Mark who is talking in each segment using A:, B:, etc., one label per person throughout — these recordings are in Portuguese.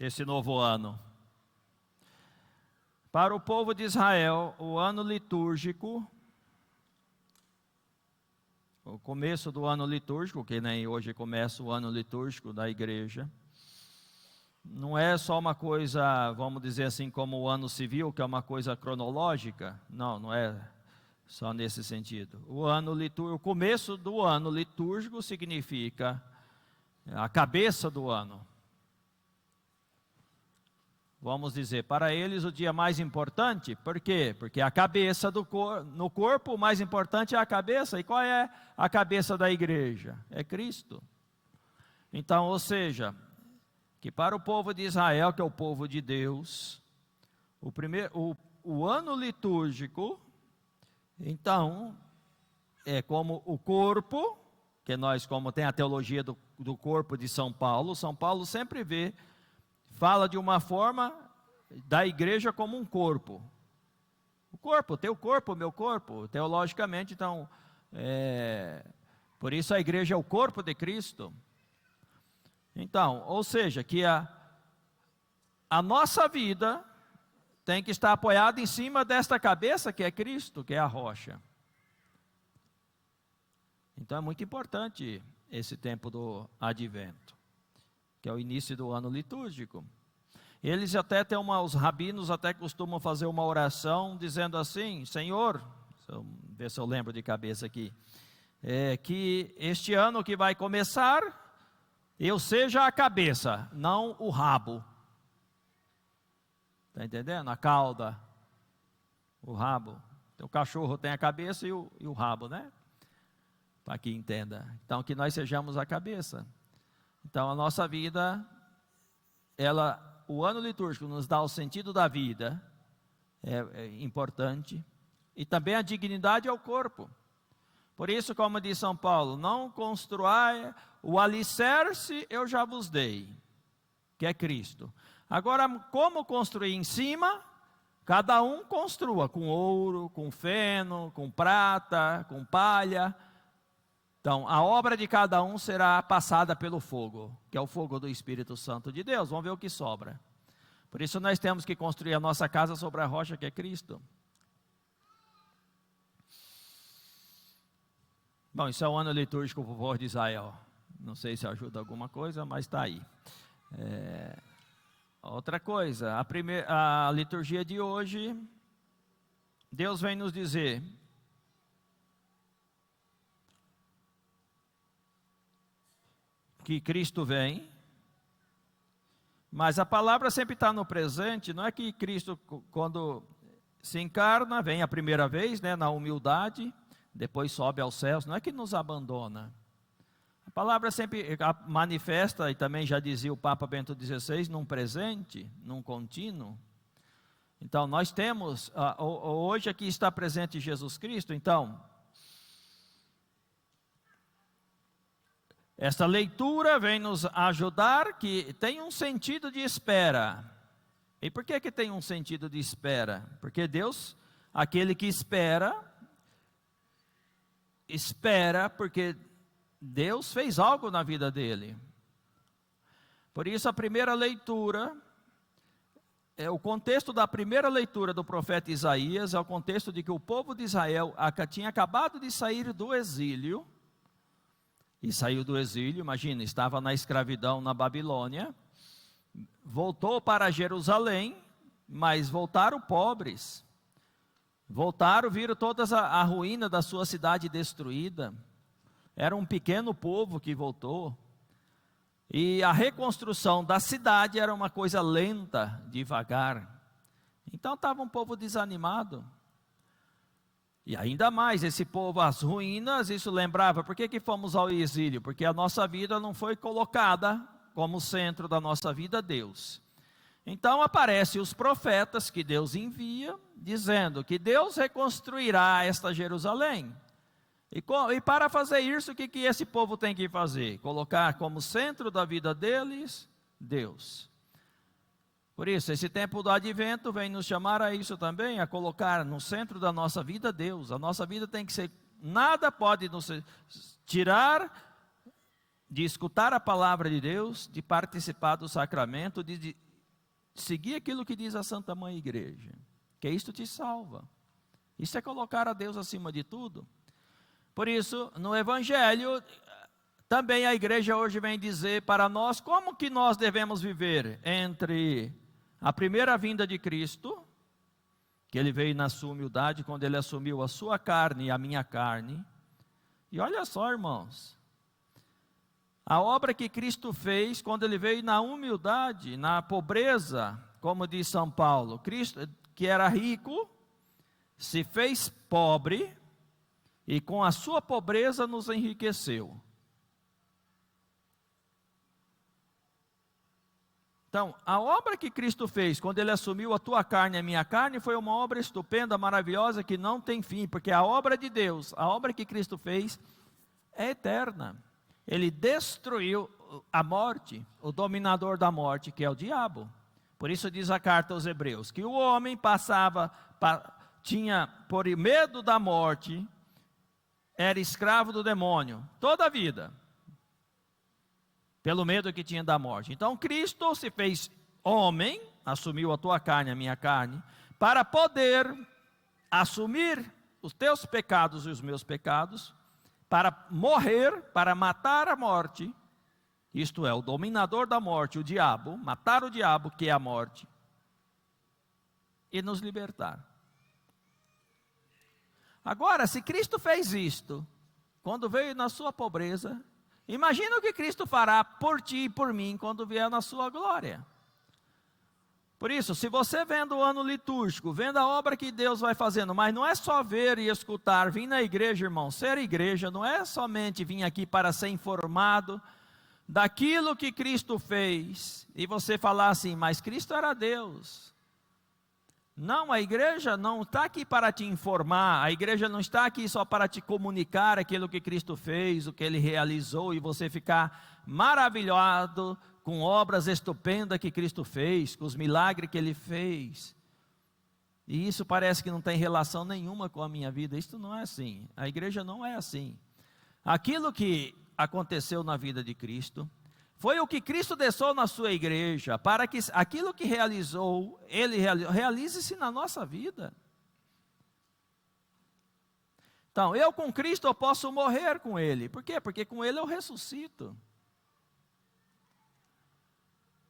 A: esse novo ano. Para o povo de Israel, o ano litúrgico, o começo do ano litúrgico, que nem hoje começa o ano litúrgico da igreja, não é só uma coisa, vamos dizer assim, como o ano civil, que é uma coisa cronológica. Não é só nesse sentido. O começo do ano litúrgico significa a cabeça do ano. Vamos dizer, para eles o dia mais importante, por quê? Porque a cabeça no corpo, o mais importante é a cabeça. E qual é a cabeça da igreja? É Cristo. Então, ou seja, que para o povo de Israel, que é o povo de Deus, o ano litúrgico, então, é como o corpo, que nós, como tem a teologia do corpo de São Paulo sempre fala de uma forma da igreja como um corpo. O corpo, teu corpo, meu corpo, teologicamente, então, por isso a igreja é o corpo de Cristo. Então, ou seja, que a nossa vida tem que estar apoiada em cima desta cabeça que é Cristo, que é a rocha. Então é muito importante esse tempo do advento, que é o início do ano litúrgico. Eles até têm os rabinos até costumam fazer uma oração dizendo assim: Senhor, ver se eu lembro de cabeça aqui, que este ano que vai começar, eu seja a cabeça, não o rabo. Está entendendo? A cauda, o rabo. Então, o cachorro tem a cabeça e o rabo, né? Para que entenda. Então, que nós sejamos a cabeça. Então, a nossa vida, o ano litúrgico nos dá o sentido da vida, é importante, e também a dignidade ao corpo. Por isso, como diz São Paulo, não construai o alicerce, eu já vos dei, que é Cristo. Agora, como construir em cima? Cada um construa com ouro, com feno, com prata, com palha. Então, a obra de cada um será passada pelo fogo, que é o fogo do Espírito Santo de Deus. Vamos ver o que sobra. Por isso nós temos que construir a nossa casa sobre a rocha que é Cristo. Bom, isso é o ano litúrgico para o povo de Israel. Não sei se ajuda alguma coisa, mas está aí. Outra coisa, a liturgia de hoje, Deus vem nos dizer que Cristo vem, mas a palavra sempre está no presente. Não é que Cristo, quando se encarna, vem a primeira vez, né, na humildade, depois sobe aos céus, não é que nos abandona. A palavra sempre manifesta, e também já dizia o Papa Bento XVI, num presente, num contínuo. Então, nós temos, hoje aqui está presente Jesus Cristo. Então, esta leitura vem nos ajudar que tem um sentido de espera. E por que tem um sentido de espera? Porque Deus, aquele que espera porque Deus fez algo na vida dele. Por isso a primeira leitura, o contexto da primeira leitura do profeta Isaías, é o contexto de que o povo de Israel tinha acabado de sair do exílio, e saiu do exílio, imagina, estava na escravidão na Babilônia, voltou para Jerusalém, mas voltaram pobres, viram toda a ruína da sua cidade destruída. Era um pequeno povo que voltou, e a reconstrução da cidade era uma coisa lenta, devagar. Então estava um povo desanimado. E ainda mais, esse povo, as ruínas, isso lembrava, por que fomos ao exílio? Porque a nossa vida não foi colocada como centro da nossa vida Deus. Então aparecem os profetas que Deus envia, dizendo que Deus reconstruirá esta Jerusalém. E para fazer isso, o que esse povo tem que fazer? Colocar como centro da vida deles, Deus. Por isso, esse tempo do advento vem nos chamar a isso também, a colocar no centro da nossa vida Deus. A nossa vida tem que ser, nada pode nos tirar de escutar a palavra de Deus, de participar do sacramento, de seguir aquilo que diz a Santa Mãe Igreja, que isto te salva. Isso é colocar a Deus acima de tudo. Por isso, no Evangelho, também a igreja hoje vem dizer para nós como que nós devemos viver entre a primeira vinda de Cristo, que ele veio na sua humildade, quando ele assumiu a sua carne e a minha carne. E olha só, irmãos, a obra que Cristo fez quando ele veio na humildade, na pobreza, como diz São Paulo, Cristo que era rico, se fez pobre e com a sua pobreza nos enriqueceu. Então, a obra que Cristo fez, quando ele assumiu a tua carne e a minha carne, foi uma obra estupenda, maravilhosa, que não tem fim, porque a obra de Deus, a obra que Cristo fez, é eterna. Ele destruiu a morte, o dominador da morte, que é o diabo. Por isso diz a carta aos Hebreus, que o homem tinha, por medo da morte, era escravo do demônio, toda a vida, pelo medo que tinha da morte. Então Cristo se fez homem, assumiu a tua carne, a minha carne, para poder assumir os teus pecados e os meus pecados, para morrer, para matar a morte, isto é, o dominador da morte, o diabo, matar o diabo, que é a morte, e nos libertar. Agora, se Cristo fez isto, quando veio na sua pobreza, imagina o que Cristo fará por ti e por mim, quando vier na sua glória. Por isso, se você vendo o ano litúrgico, vendo a obra que Deus vai fazendo, mas não é só ver e escutar, vir na igreja, irmão, ser igreja não é somente vir aqui para ser informado daquilo que Cristo fez, e você falar assim, mas Cristo era Deus. Não, a igreja não está aqui para te informar, a igreja não está aqui só para te comunicar aquilo que Cristo fez, o que Ele realizou, e você ficar maravilhado com obras estupendas que Cristo fez, com os milagres que Ele fez. E isso parece que não tem relação nenhuma com a minha vida. Isso não é assim, a igreja não é assim. Aquilo que aconteceu na vida de Cristo foi o que Cristo deixou na sua igreja, para que aquilo que realizou, Ele realize-se na nossa vida. Então, eu com Cristo eu posso morrer com Ele. Por quê? Porque com Ele eu ressuscito.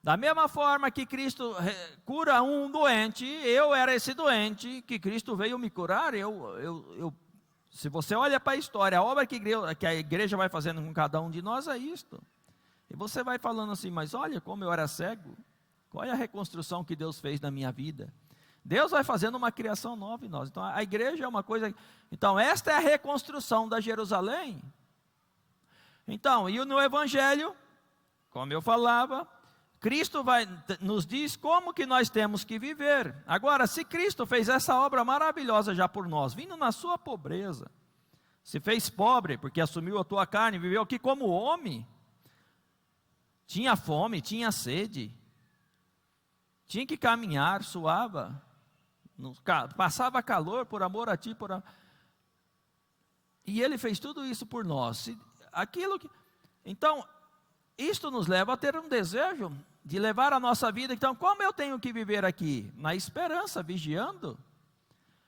A: Da mesma forma que Cristo cura um doente, eu era esse doente, que Cristo veio me curar. Se você olha para a história, a obra que a igreja vai fazendo com cada um de nós é isto. E você vai falando assim, mas olha como eu era cego, qual é a reconstrução que Deus fez na minha vida? Deus vai fazendo uma criação nova em nós. Então a igreja é uma coisa, então esta é a reconstrução da Jerusalém. Então, e no Evangelho, como eu falava, Cristo nos diz como que nós temos que viver. Agora, se Cristo fez essa obra maravilhosa já por nós, vindo na sua pobreza, se fez pobre porque assumiu a tua carne, viveu aqui como homem, tinha fome, tinha sede, tinha que caminhar, suava, passava calor por amor a ti, e Ele fez tudo isso por nós. Então, isto nos leva a ter um desejo de levar a nossa vida. Então, como eu tenho que viver aqui? Na esperança, vigiando.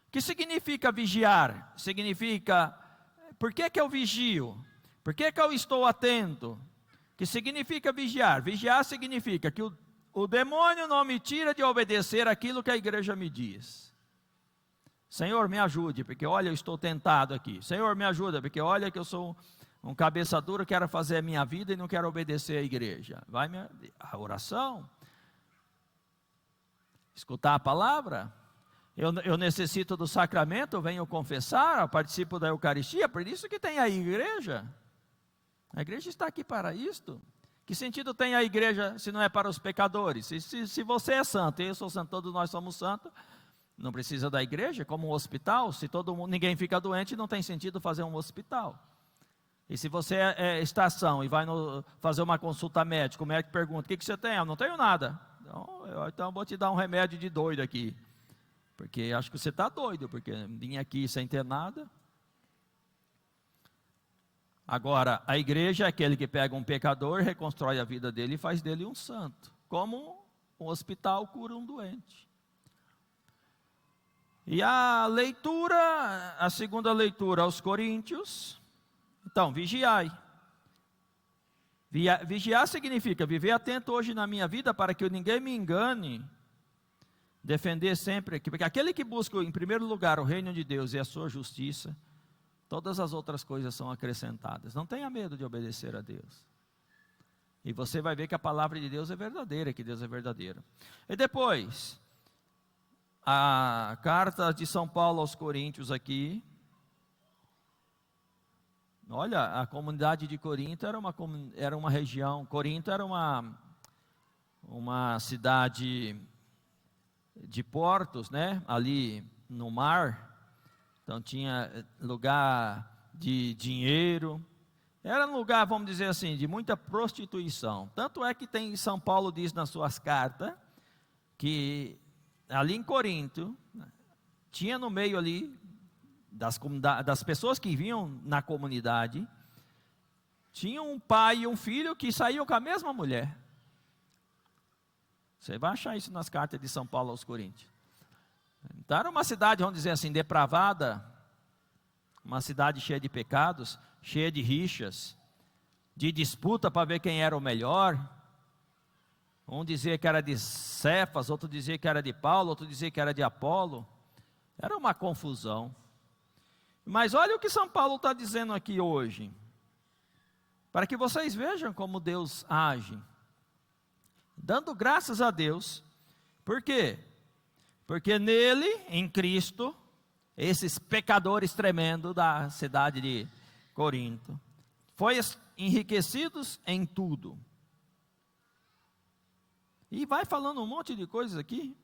A: O que significa vigiar? Significa, por que eu vigio? Por que eu estou atento? O que significa vigiar? Vigiar significa que o demônio não me tira de obedecer aquilo que a igreja me diz. Senhor, me ajude, porque olha, eu estou tentado aqui. Senhor, me ajuda, porque olha que eu sou um cabeça dura, quero fazer a minha vida e não quero obedecer à igreja. A oração, escutar a palavra. Eu necessito do sacramento, eu venho confessar, eu participo da Eucaristia, por isso que tem a igreja. A igreja está aqui para isto. Que sentido tem a igreja se não é para os pecadores? Se você é santo, eu sou santo, todos nós somos santos, não precisa da igreja, como um hospital. Se ninguém fica doente, não tem sentido fazer um hospital. E se você está são e vai fazer uma consulta médica, o médico pergunta, o que você tem? Eu não tenho nada. Então eu vou te dar um remédio de doido aqui. Porque acho que você está doido, porque vim aqui sem ter nada. Agora, a igreja é aquele que pega um pecador, reconstrói a vida dele e faz dele um santo. Como um hospital cura um doente. E a leitura, a segunda leitura aos Coríntios, então, vigiai. Vigiar significa viver atento hoje na minha vida para que ninguém me engane, defender sempre, porque aquele que busca em primeiro lugar o reino de Deus e a sua justiça, todas as outras coisas são acrescentadas. Não tenha medo de obedecer a Deus. E você vai ver que a palavra de Deus é verdadeira, que Deus é verdadeiro. E depois, a carta de São Paulo aos Coríntios aqui. Olha, a comunidade de Corinto era uma região, Corinto era uma cidade de portos, né? Ali no mar. Então tinha lugar de dinheiro. Era um lugar, vamos dizer assim, de muita prostituição. Tanto é que São Paulo diz nas suas cartas que ali em Corinto tinha no meio ali das pessoas que vinham na comunidade, tinha um pai e um filho que saíam com a mesma mulher. Você vai achar isso nas cartas de São Paulo aos Coríntios. Então era uma cidade, vamos dizer assim, depravada, uma cidade cheia de pecados, cheia de rixas, de disputa para ver quem era o melhor. Um dizia que era de Cefas, outro dizia que era de Paulo, outro dizia que era de Apolo. Era uma confusão. Mas olha o que São Paulo está dizendo aqui hoje, para que vocês vejam como Deus age, dando graças a Deus. Por quê? Porque nele, em Cristo, esses pecadores tremendos da cidade de Corinto, foi enriquecidos em tudo. E vai falando um monte de coisas aqui.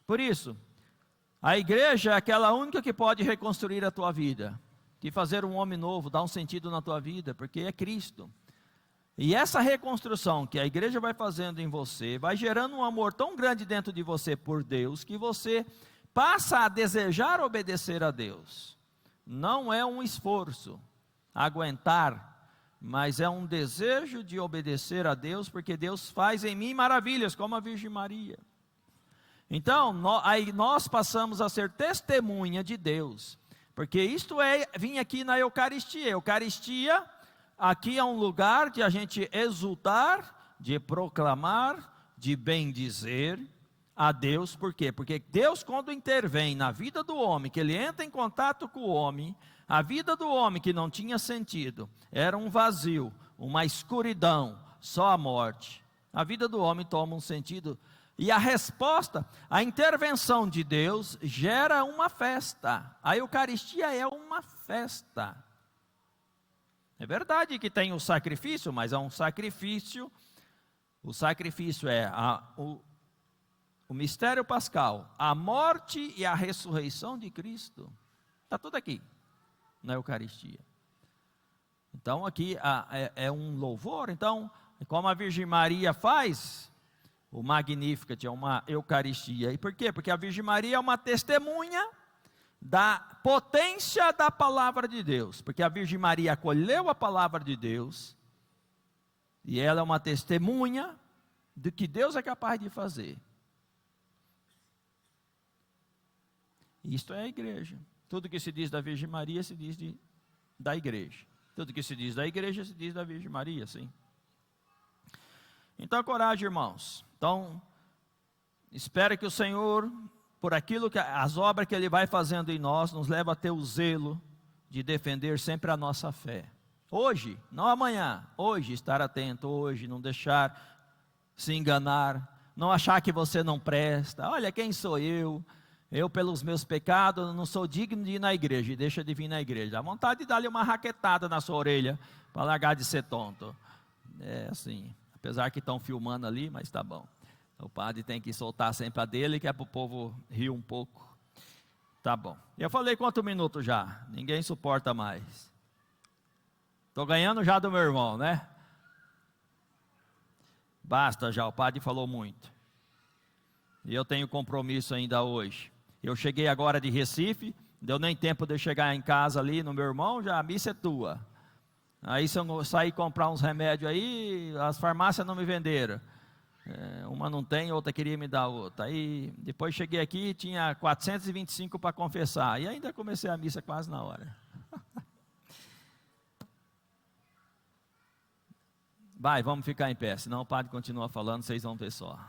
A: Por isso, a igreja é aquela única que pode reconstruir a tua vida, te fazer um homem novo, dar um sentido na tua vida, porque é Cristo. E essa reconstrução que a igreja vai fazendo em você, vai gerando um amor tão grande dentro de você por Deus, que você passa a desejar obedecer a Deus. Não é um esforço, aguentar, mas é um desejo de obedecer a Deus, porque Deus faz em mim maravilhas, como a Virgem Maria. Então, aí nós passamos a ser testemunha de Deus, porque isto é vir aqui na Eucaristia. Eucaristia, aqui é um lugar de a gente exultar, de proclamar, de bendizer a Deus. Por quê? Porque Deus, quando intervém na vida do homem, que ele entra em contato com o homem, a vida do homem que não tinha sentido, era um vazio, uma escuridão, só a morte. A vida do homem toma um sentido. E a resposta, a intervenção de Deus gera uma festa. A Eucaristia é uma festa. É verdade que tem o sacrifício, mas é um sacrifício. O sacrifício é o mistério pascal, a morte e a ressurreição de Cristo. Está tudo aqui na Eucaristia. Então aqui é um louvor. Então, como a Virgem Maria faz o Magnificat, é uma Eucaristia. E por quê? Porque a Virgem Maria é uma testemunha da potência da palavra de Deus. Porque a Virgem Maria acolheu a palavra de Deus, e ela é uma testemunha do que Deus é capaz de fazer. Isto é a igreja. Tudo que se diz da Virgem Maria se diz da igreja. Tudo que se diz da igreja se diz da Virgem Maria, sim. Então, coragem, irmãos. Então, espero que o Senhor, por aquilo que as obras que Ele vai fazendo em nós, nos leve a ter o zelo de defender sempre a nossa fé. Hoje, não amanhã, hoje estar atento, hoje não deixar se enganar, não achar que você não presta. Olha, quem sou eu? Eu, pelos meus pecados, não sou digno de ir na igreja, e deixa de vir na igreja. Dá vontade de dar-lhe uma raquetada na sua orelha, para largar de ser tonto. É assim, apesar que estão filmando ali, mas está bom. O padre tem que soltar sempre a dele, que é para o povo rir um pouco. Tá bom. Eu falei quanto minuto já? Ninguém suporta mais. Estou ganhando já do meu irmão, né? Basta já, o padre falou muito. E eu tenho compromisso ainda hoje. Eu cheguei agora de Recife, não deu nem tempo de eu chegar em casa ali no meu irmão, já a missa é tua. Aí se eu sair comprar uns remédios aí, as farmácias não me venderam. Uma não tem, outra queria me dar outra. Aí depois cheguei aqui, tinha 425 para confessar. E ainda comecei a missa quase na hora. Vai, vamos ficar em pé, senão o padre continua falando, vocês vão ver só.